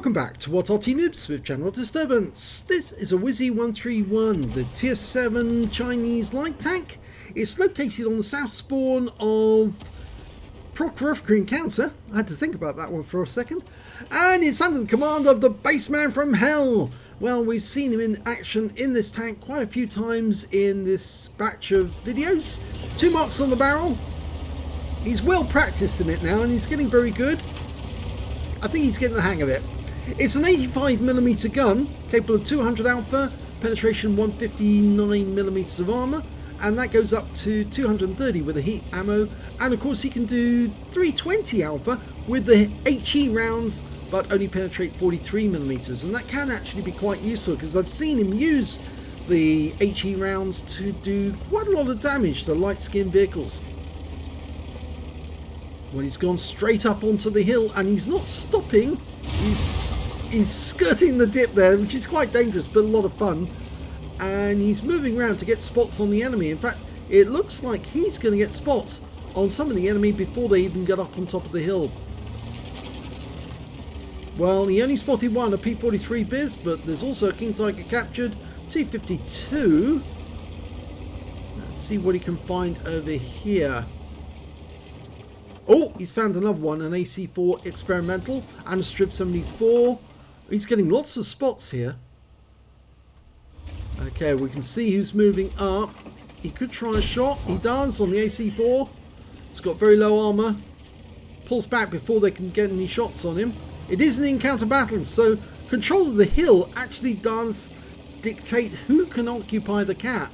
Welcome back to What Arty Noobs with Channel Disturbance. This is a WZ-131, the Tier 7 Chinese light tank. It's located on the south spawn of Prokhorovka encounter. I had to think about that one for a second. And it's under the command of the BassmanFromHell. Well, we've seen him in action in this tank quite a few times in this batch of videos. 2 marks on the barrel. He's well practiced in it now and he's getting very good. I think he's getting the hang of it. It's an 85mm gun, capable of 200 alpha, penetration 159mm of armour, and that goes up to 230 with the heat ammo. And of course he can do 320 alpha with the HE rounds, but only penetrate 43mm, and that can actually be quite useful because I've seen him use the HE rounds to do quite a lot of damage to light skinned vehicles. Well, he's gone straight up onto the hill and he's not stopping. He's skirting the dip there, which is quite dangerous but a lot of fun. And he's moving around to get spots on the enemy. In fact, it looks like he's going to get spots on some of the enemy before they even get up on top of the hill. Well, he only spotted one, a P43 Biz, but there's also a King Tiger captured, T52. Let's see what he can find over here. Oh, he's found another one, an AC4 experimental and a Strip 74. He's getting lots of spots here. Okay, we can see who's moving up. He could try a shot. He does on the AC4. It's got very low armor. Pulls back before they can get any shots on him. It is an encounter battle, so control of the hill actually does dictate who can occupy the cap.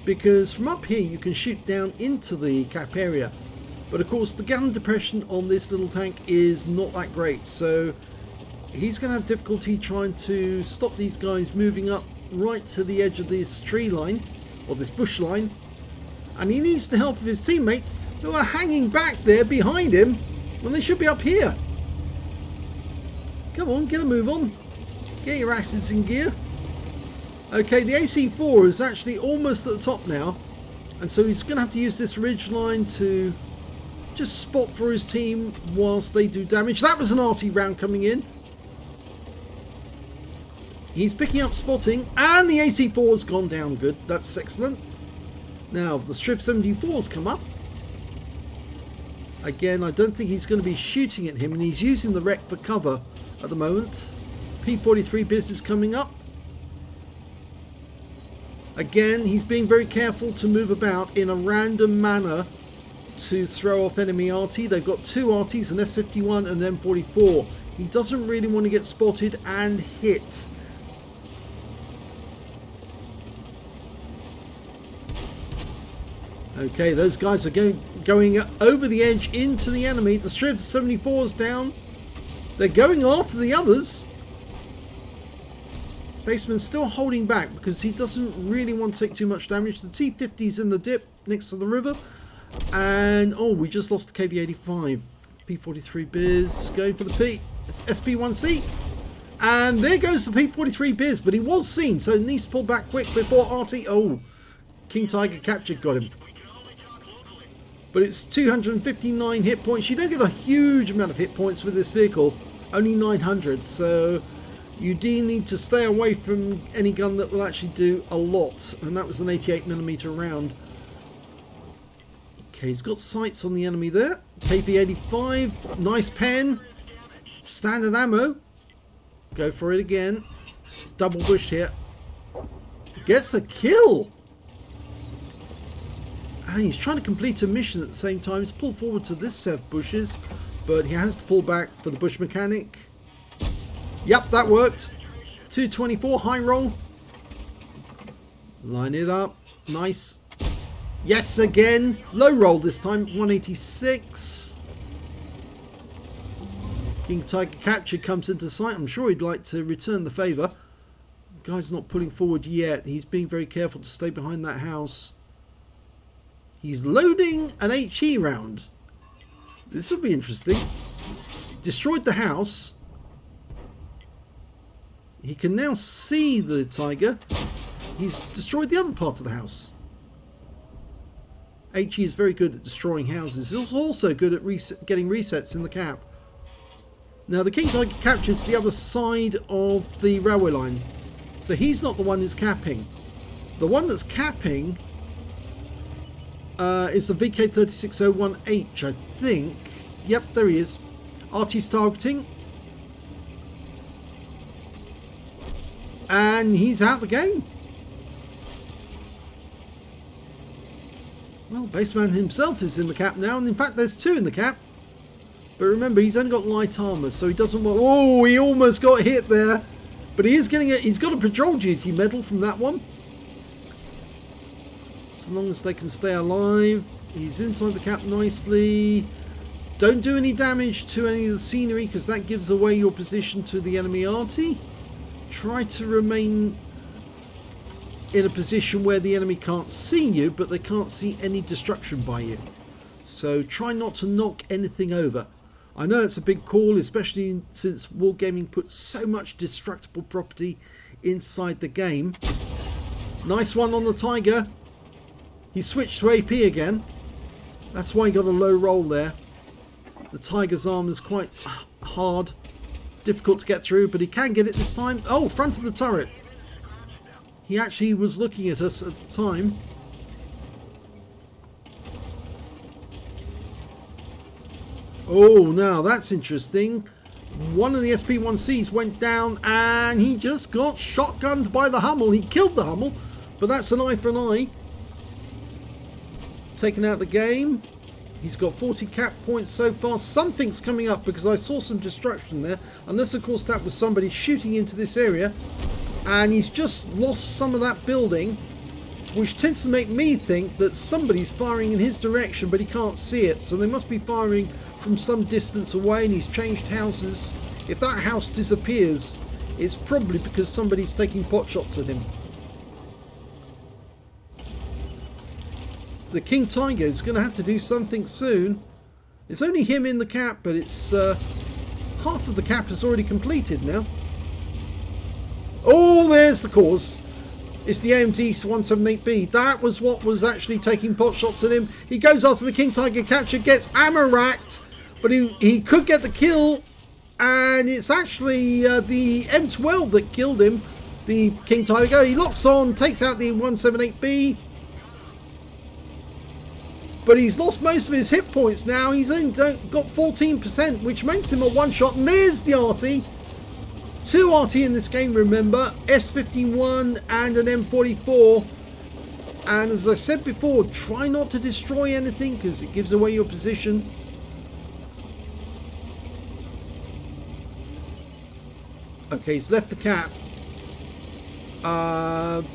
Because from up here you can shoot down into the cap area. But of course the gun depression on this little tank is not that great, so he's going to have difficulty trying to stop these guys moving up right to the edge of this tree line, or this bush line. And he needs the help of his teammates who are hanging back there behind him when they should be up here. Come on, get a move on. Get your asses in gear. Okay, the AC4 is actually almost at the top now, and so he's going to have to use this ridge line to just spot for his team whilst they do damage. That was an Arty round coming in. He's picking up spotting and the AC4 has gone down good. That's excellent. Now the Strip 74's come up. Again, I don't think he's going to be shooting at him and he's using the wreck for cover at the moment. P43 Biz is coming up. Again, he's being very careful to move about in a random manner to throw off enemy Arty. They've got 2 Artys, an S51 and an M44. He doesn't really want to get spotted and hit. Okay, those guys are going over the edge into the enemy. The Strip 74 is down. They're going after the others. Bassman's still holding back because he doesn't really want to take too much damage. The T50's in the dip next to the river. And oh, we just lost the KV-85. P43 Biz going for the SP1C. And there goes the P43 Biz, but he was seen, so needs to pull back quick before Arty. Oh, King Tiger captured, got him. But it's 259 hit points. You don't get a huge amount of hit points with this vehicle, only 900, so you do need to stay away from any gun that will actually do a lot. And that was an 88mm round. Okay, he's got sights on the enemy there. KV-85, nice pen. Standard ammo. Go for it again. It's double bushed here. Gets a kill. And he's trying to complete a mission at the same time. He's pulled forward to this set of bushes, but he has to pull back for the bush mechanic. Yep, that worked. 224 high roll. Line it up. Nice. Yes, again. Low roll this time. 186. King Tiger capture comes into sight. I'm sure he'd like to return the favour. The guy's not pulling forward yet. He's being very careful to stay behind that house. He's loading an HE round. This will be interesting. Destroyed the house. He can now see the Tiger. He's destroyed the other part of the house. HE is very good at destroying houses. He's also good at getting resets in the cap. Now the King Tiger captures the other side of the railway line. So he's not the one who's capping. The one that's capping is the VK3601H, I think. Yep, there he is. Arty's targeting. And he's out the game. Well, Bassman himself is in the cap now, and in fact there's two in the cap. But remember, he's only got light armour, so he doesn't want... Oh, he almost got hit there. But he is getting he's got a patrol duty medal from that one. So long as they can stay alive. He's inside the cap nicely. Don't do any damage to any of the scenery, because that gives away your position to the enemy Arty. Try to remain in a position where the enemy can't see you, but they can't see any destruction by you. So try not to knock anything over. I know it's a big call, especially since Wargaming puts so much destructible property inside the game. Nice one on the Tiger. He switched to AP again. That's why he got a low roll there. The Tiger's arm is quite hard. Difficult to get through, but he can get it this time. Oh, front of the turret. He actually was looking at us at the time. Oh, now that's interesting. One of the SP1Cs went down and he just got shotgunned by the Hummel. He killed the Hummel, but that's an eye for an eye. Taken out the game. He's got 40 cap points so far. Something's coming up because I saw some destruction there. Unless, of course, that was somebody shooting into this area. And he's just lost some of that building, which tends to make me think that somebody's firing in his direction, but he can't see it. So they must be firing from some distance away, and he's changed houses. If that house disappears, it's probably because somebody's taking pot shots at him. The King Tiger is going to have to do something soon. It's only him in the cap, but it's half of the cap is already completed now. Oh, there's the cause. It's the AMD 178B. That was what was actually taking pot shots at him. He goes after the King Tiger capture, gets ammo racked, but he could get the kill. And it's actually the M12 that killed him, the King Tiger. He locks on, takes out the 178B. But he's lost most of his hit points now. He's only got 14%, which makes him a one-shot. And there's the Arty. Two Arty in this game, remember. S51 and an M44. And as I said before, try not to destroy anything because it gives away your position. Okay, he's left the cap.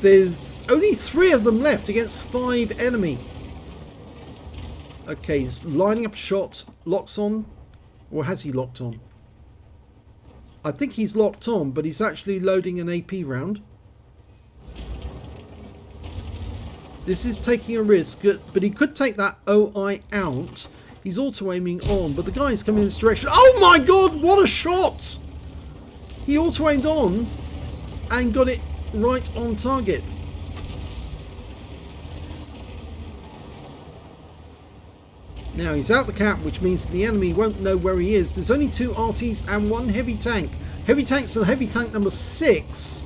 There's only 3 of them left against 5 enemy. Okay, he's lining up a shot, locks on, or has he locked on? I think he's locked on, but he's actually loading an AP round. This is taking a risk, but he could take that OI out. He's auto-aiming on, but the guy's coming in this direction. Oh my god, what a shot! He auto-aimed on and got it right on target. Now he's out the cap, which means the enemy won't know where he is. There's only 2 Artys and 1 heavy tank. Heavy tank's a heavy tank number 6.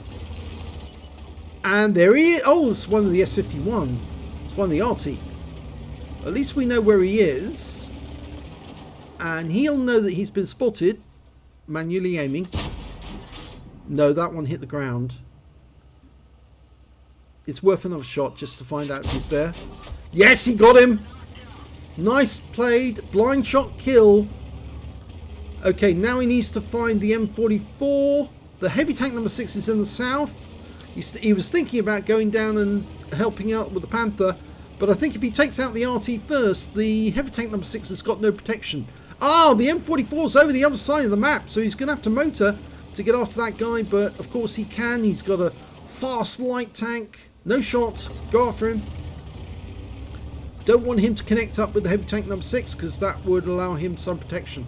And there he is. Oh, it's one of the S51. It's one of the Arty. At least we know where he is. And he'll know that he's been spotted. Manually aiming. No, that one hit the ground. It's worth another shot just to find out if he's there. Yes, he got him! Nice played. Blind shot kill. Okay, now he needs to find the M44. The heavy tank number 6 is in the south. He was thinking about going down and helping out with the Panther. But I think if he takes out the RT first, the heavy tank number 6 has got no protection. Ah, the M44 is over the other side of the map. So he's going to have to motor to get after that guy. But of course he can. He's got a fast light tank. No shots. Go after him. Don't want him to connect up with the heavy tank number 6 because that would allow him some protection.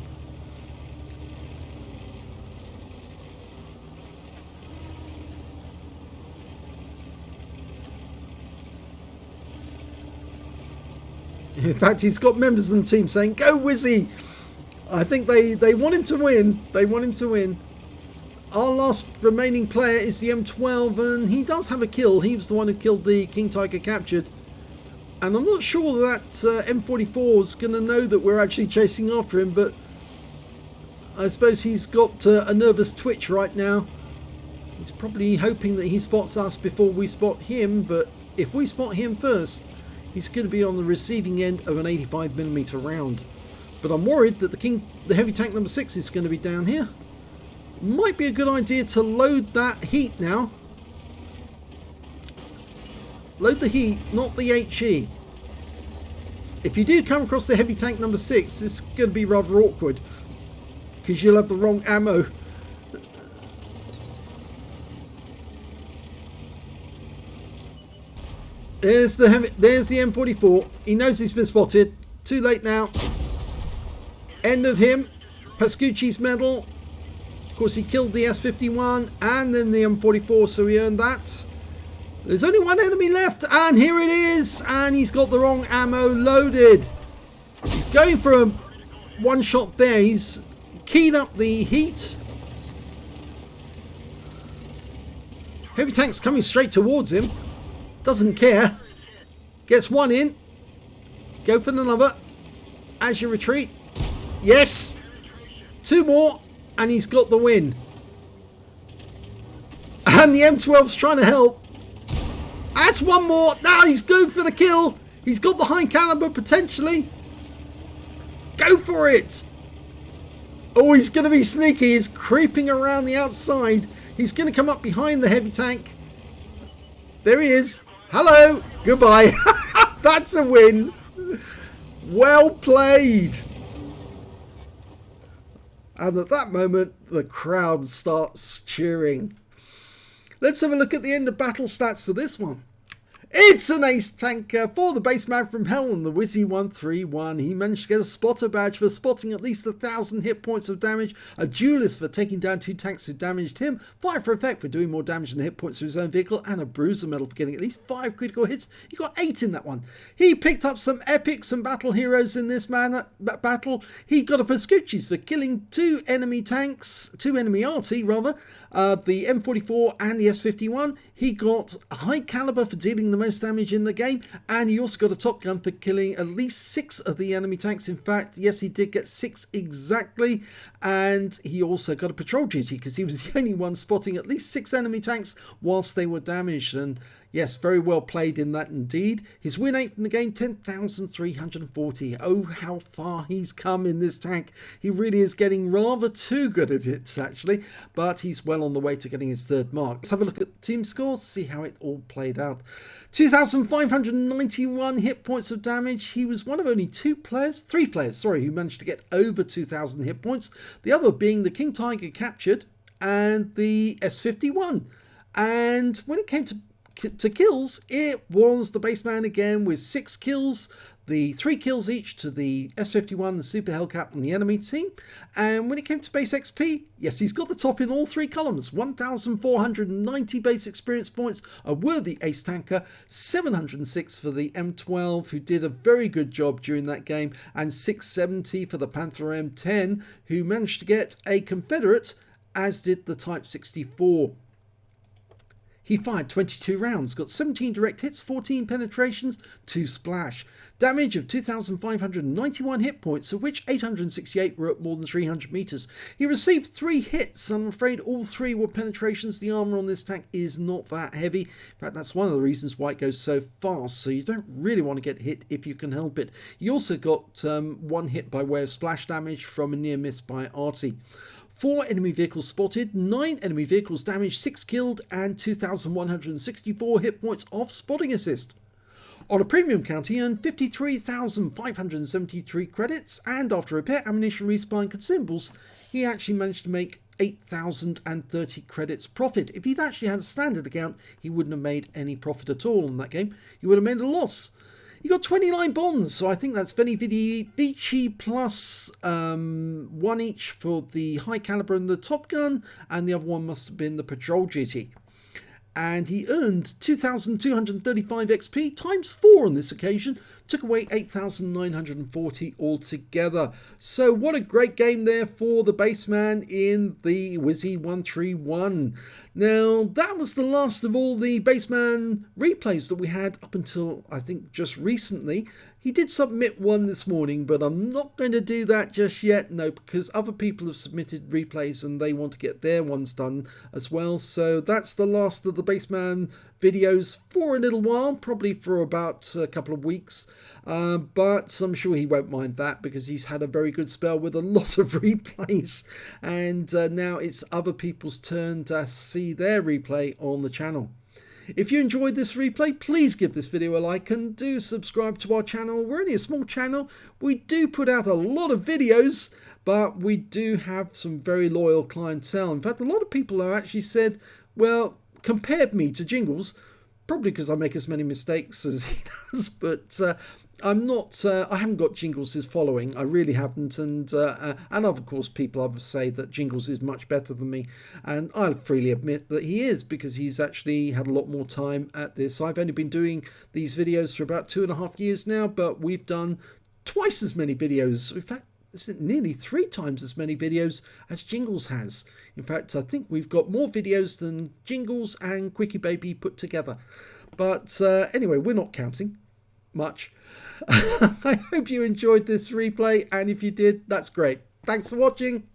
In fact, he's got members of the team saying, "Go Wizzy!" I think they want him to win. They want him to win. Our last remaining player is the M12, and he does have a kill. He was the one who killed the King Tiger captured. And I'm not sure that M44 is going to know that we're actually chasing after him, but I suppose he's got a nervous twitch right now. He's probably hoping that he spots us before we spot him, but if we spot him first, he's going to be on the receiving end of an 85mm round. But I'm worried that the heavy tank number 6 is going to be down here. Might be a good idea to load that heat now. Load the heat, not the HE. If you do come across the heavy tank number 6, it's going to be rather awkward, because you'll have the wrong ammo. There's the M44. He knows he's been spotted. Too late now. End of him. Pascucci's medal. Of course, he killed the S51 and then the M44, so he earned that. There's only one enemy left, and here it is. And he's got the wrong ammo loaded. He's going for a one shot there. He's keyed up the heat. Heavy tank's coming straight towards him. Doesn't care. Gets one in. Go for another. As you retreat. Yes. Two more. And he's got the win. And the M12's trying to help. That's one more. Now he's going for the kill. He's got the high caliber potentially. Go for it. Oh, he's going to be sneaky. He's creeping around the outside. He's going to come up behind the heavy tank. There he is. Hello. Goodbye. That's a win. Well played. And at that moment, the crowd starts cheering. Let's have a look at the end of battle stats for this one. It's an ace tanker for the BassmanFromHell and the WZ-131. He managed to get a spotter badge for spotting at least 1,000 hit points of damage, a duelist for taking down 2 tanks who damaged him, 5 for effect for doing more damage than hit points to his own vehicle, and a bruiser medal for getting at least 5 critical hits. He got 8 in that one. He picked up some epics and battle heroes in this battle. He got a Pascucci's for killing 2 enemy tanks, 2 enemy Arty rather, the M44 and the S51. He got a high caliber for dealing the most damage in the game, and he also got a top gun for killing at least 6 of the enemy tanks. In fact, yes, he did get 6 exactly, and he also got a patrol duty because he was the only one spotting at least 6 enemy tanks whilst they were damaged. And yes, very well played in that indeed. His win rate in the game, 10,340. Oh, how far he's come in this tank. He really is getting rather too good at it, actually, but he's well on the way to getting his 3rd mark. Let's have a look at the team score, see how it all played out. 2,591 hit points of damage. He was one of only 3 players, who managed to get over 2,000 hit points. The other being the King Tiger captured and the S51. And when it came to kills, it was the Bassman again with 6 kills, the 3 kills each to the S51, the Super Hellcat and the enemy team. And when it came to base XP, yes, he's got the top in all 3 columns. 1,490 base experience points, a worthy ace tanker, 706 for the M12, who did a very good job during that game, and 670 for the Panther M10, who managed to get a Confederate, as did the Type 64. He fired 22 rounds, got 17 direct hits, 14 penetrations, 2 splash. Damage of 2,591 hit points, of which 868 were at more than 300 meters. He received 3 hits, and I'm afraid all 3 were penetrations. The armor on this tank is not that heavy. In fact, that's one of the reasons why it goes so fast, so you don't really want to get hit if you can help it. He also got 1 hit by way of splash damage from a near miss by Arty. 4 enemy vehicles spotted, 9 enemy vehicles damaged, 6 killed, and 2,164 hit points of spotting assist. On a premium count, he earned 53,573 credits, and after repair, ammunition, resupply, and consumables, he actually managed to make 8,030 credits profit. If he'd actually had a standard account, he wouldn't have made any profit at all in that game. He would have made a loss. He got 29 bonds, so I think that's Vici plus 1 each for the high caliber and the top gun, and the other one must have been the patrol duty. and he earned 2,235 XP times 4 on this occasion, took away 8,940 altogether. So what a great game there for the Bassman in the WZ-131. Now that was the last of all the Bassman replays that we had up until I think just recently. He did submit one this morning, but I'm not going to do that just yet, no, because other people have submitted replays and they want to get their ones done as well. So that's the last of the Bassman videos for a little while, probably for about a couple of weeks, but I'm sure he won't mind that because he's had a very good spell with a lot of replays, and now it's other people's turn to see their replay on the channel. If you enjoyed this replay, please give this video a like and do subscribe to our channel. We're only a small channel. We do put out a lot of videos, but we do have some very loyal clientele. In fact, a lot of people have actually said, well, compared me to Jingles, probably because I make as many mistakes as he does, but I'm not, I haven't got Jingles' following. I really haven't. And of course, people have say that Jingles is much better than me. And I'll freely admit that he is, because he's actually had a lot more time at this. I've only been doing these videos for about 2.5 years now, but we've done twice as many videos. In fact, it's nearly 3 times as many videos as Jingles has. In fact, I think we've got more videos than Jingles and Quickie Baby put together. But anyway, we're not counting much. I hope you enjoyed this replay, and if you did, that's great. Thanks for watching.